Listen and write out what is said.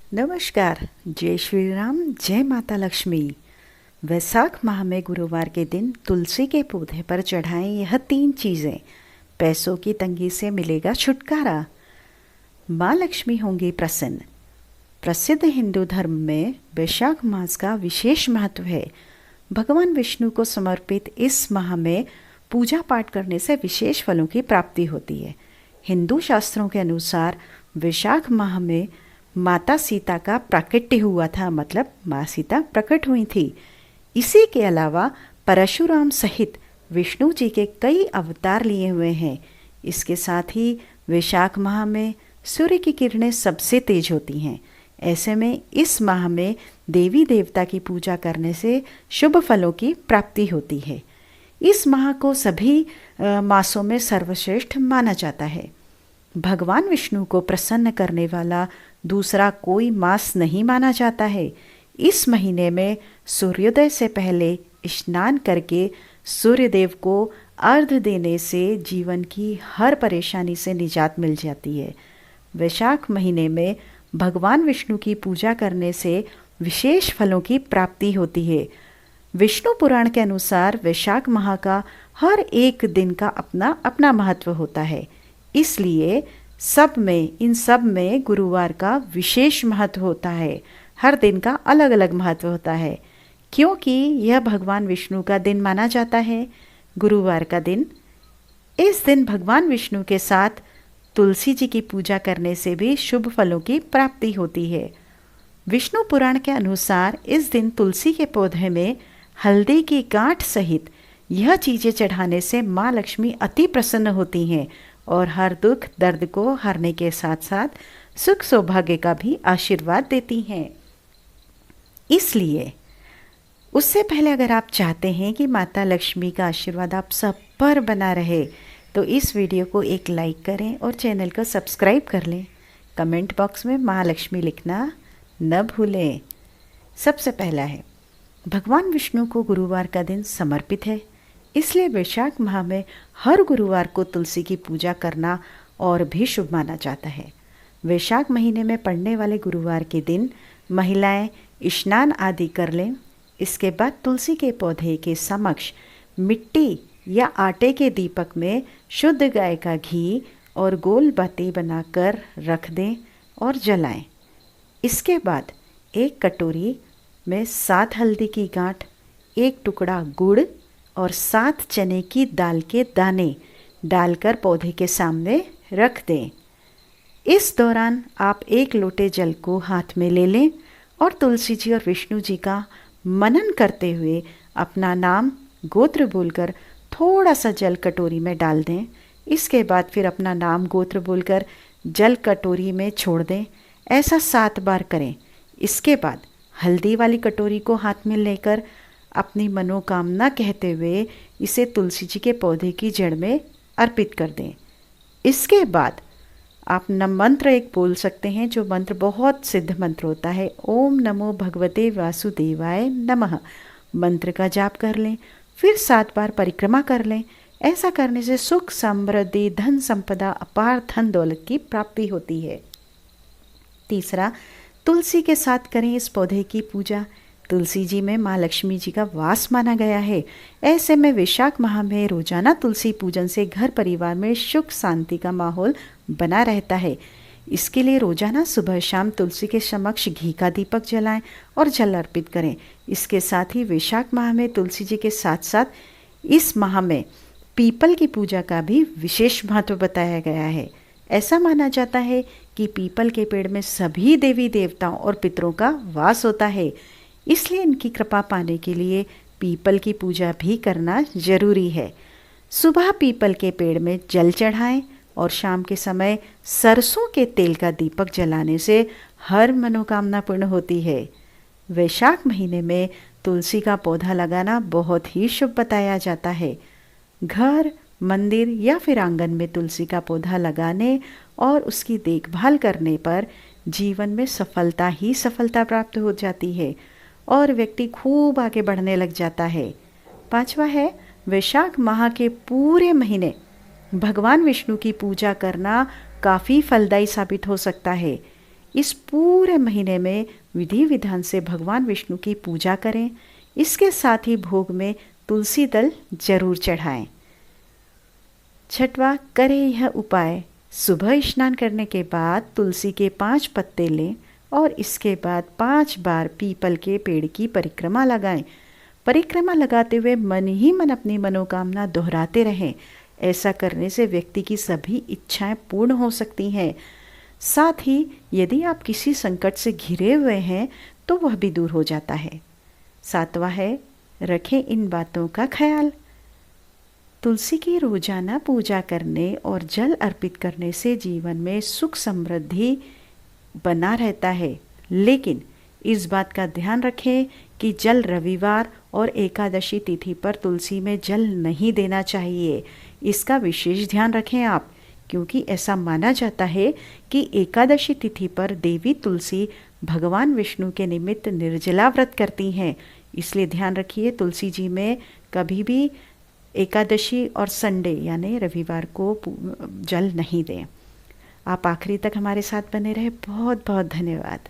नमस्कार। जय श्री राम, जय माता लक्ष्मी। वैसाख माह में गुरुवार के दिन तुलसी के पौधे पर चढ़ाएं यह 3 चीज़ें। पैसों की तंगी से मिलेगा छुटकारा। माँ लक्ष्मी होंगी प्रसन्न। प्रसिद्ध हिंदू धर्म में वैशाख मास का विशेष महत्व है। भगवान विष्णु को समर्पित इस माह में पूजा पाठ करने से विशेष फलों की प्राप्ति होती है। हिंदू शास्त्रों के अनुसार वैशाख माह में माता सीता का प्राकट्य हुआ था, मतलब माँ सीता प्रकट हुई थी। इसी के अलावा परशुराम सहित विष्णु जी के कई अवतार लिए हुए हैं। इसके साथ ही वैशाख माह में सूर्य की किरणें सबसे तेज होती हैं। ऐसे में इस माह में देवी देवता की पूजा करने से शुभ फलों की प्राप्ति होती है। इस माह को सभी मासों में सर्वश्रेष्ठ माना जाता है। भगवान विष्णु को प्रसन्न करने वाला दूसरा कोई मास नहीं माना जाता है। इस महीने में सूर्योदय से पहले स्नान करके सूर्यदेव को अर्घ्य देने से जीवन की हर परेशानी से निजात मिल जाती है। वैशाख महीने में भगवान विष्णु की पूजा करने से विशेष फलों की प्राप्ति होती है। विष्णु पुराण के अनुसार वैशाख माह का हर एक दिन का अपना अपना महत्व होता है। इसलिए इन सब में गुरुवार का विशेष महत्व होता है। हर दिन का अलग अलग महत्व होता है, क्योंकि यह भगवान विष्णु का दिन माना जाता है। गुरुवार का दिन, इस दिन भगवान विष्णु के साथ तुलसी जी की पूजा करने से भी शुभ फलों की प्राप्ति होती है। विष्णु पुराण के अनुसार इस दिन तुलसी के पौधे में हल्दी की गांठ सहित यह चीज़ें चढ़ाने से माँ लक्ष्मी अति प्रसन्न होती हैं और हर दुख दर्द को हरने के साथ साथ सुख सौभाग्य का भी आशीर्वाद देती हैं। इसलिए उससे पहले अगर आप चाहते हैं कि माता लक्ष्मी का आशीर्वाद आप सब पर बना रहे, तो इस वीडियो को एक लाइक करें और चैनल को सब्सक्राइब कर लें। कमेंट बॉक्स में माँ लक्ष्मी लिखना न भूलें। सबसे पहला है, भगवान विष्णु को गुरुवार का दिन समर्पित है, इसलिए वैशाख माह में हर गुरुवार को तुलसी की पूजा करना और भी शुभ माना जाता है। वैशाख महीने में पड़ने वाले गुरुवार के दिन महिलाएं स्नान आदि कर लें। इसके बाद तुलसी के पौधे के समक्ष मिट्टी या आटे के दीपक में शुद्ध गाय का घी और गोल बाती बनाकर रख दें और जलाएं। इसके बाद एक कटोरी में 7 हल्दी की गांठ, 1 टुकड़ा गुड़ और 7 चने की दाल के दाने डालकर पौधे के सामने रख दें। इस दौरान आप 1 लोटे जल को हाथ में ले लें और तुलसी जी और विष्णु जी का मनन करते हुए अपना नाम गोत्र बोलकर थोड़ा सा जल कटोरी में डाल दें। इसके बाद फिर अपना नाम गोत्र बोलकर जल कटोरी में छोड़ दें। ऐसा 7 बार करें। इसके बाद हल्दी वाली कटोरी को हाथ में लेकर अपनी मनोकामना कहते हुए इसे तुलसी जी के पौधे की जड़ में अर्पित कर दें। इसके बाद आप मंत्र एक बोल सकते हैं, जो मंत्र बहुत सिद्ध मंत्र होता है। ओम नमो भगवते वासुदेवाय नमः मंत्र का जाप कर लें। फिर 7 बार परिक्रमा कर लें। ऐसा करने से सुख समृद्धि धन संपदा अपार धन दौलत की प्राप्ति होती है। तीसरा, तुलसी के साथ करें इस पौधे की पूजा। तुलसी जी में माँ लक्ष्मी जी का वास माना गया है। ऐसे में वैशाख माह में रोजाना तुलसी पूजन से घर परिवार में सुख शांति का माहौल बना रहता है। इसके लिए रोजाना सुबह शाम तुलसी के समक्ष घी का दीपक जलाएं और जल अर्पित करें। इसके साथ ही वैशाख माह में तुलसी जी के साथ साथ इस माह में पीपल की पूजा का भी विशेष महत्व बताया गया है। ऐसा माना जाता है कि पीपल के पेड़ में सभी देवी देवताओं और पितरों का वास होता है, इसलिए इनकी कृपा पाने के लिए पीपल की पूजा भी करना जरूरी है। सुबह पीपल के पेड़ में जल चढ़ाएं और शाम के समय सरसों के तेल का दीपक जलाने से हर मनोकामना पूर्ण होती है। वैशाख महीने में तुलसी का पौधा लगाना बहुत ही शुभ बताया जाता है। घर, मंदिर या फिर आंगन में तुलसी का पौधा लगाने और उसकी देखभाल करने पर जीवन में सफलता ही सफलता प्राप्त हो जाती है और व्यक्ति खूब आगे बढ़ने लग जाता है। 5वां है, वैशाख माह के पूरे महीने भगवान विष्णु की पूजा करना काफ़ी फलदायी साबित हो सकता है। इस पूरे महीने में विधि विधान से भगवान विष्णु की पूजा करें। इसके साथ ही भोग में तुलसी दल जरूर चढ़ाएं। छठवां, करें यह उपाय। सुबह स्नान करने के बाद तुलसी के 5 पत्ते लें और इसके बाद 5 बार पीपल के पेड़ की परिक्रमा लगाएं। परिक्रमा लगाते हुए मन ही मन अपनी मनोकामना दोहराते रहें। ऐसा करने से व्यक्ति की सभी इच्छाएं पूर्ण हो सकती हैं। साथ ही यदि आप किसी संकट से घिरे हुए हैं तो वह भी दूर हो जाता है। 7वां है, रखें इन बातों का ख्याल। तुलसी की रोजाना पूजा करने और जल अर्पित करने से जीवन में सुख समृद्धि बना रहता है, लेकिन इस बात का ध्यान रखें कि जल रविवार और एकादशी तिथि पर तुलसी में जल नहीं देना चाहिए। इसका विशेष ध्यान रखें आप, क्योंकि ऐसा माना जाता है कि एकादशी तिथि पर देवी तुलसी भगवान विष्णु के निमित्त निर्जला व्रत करती हैं। इसलिए ध्यान रखिए, तुलसी जी में कभी भी एकादशी और संडे यानी रविवार को जल नहीं दें। आप आखिरी तक हमारे साथ बने रहे। बहुत बहुत धन्यवाद।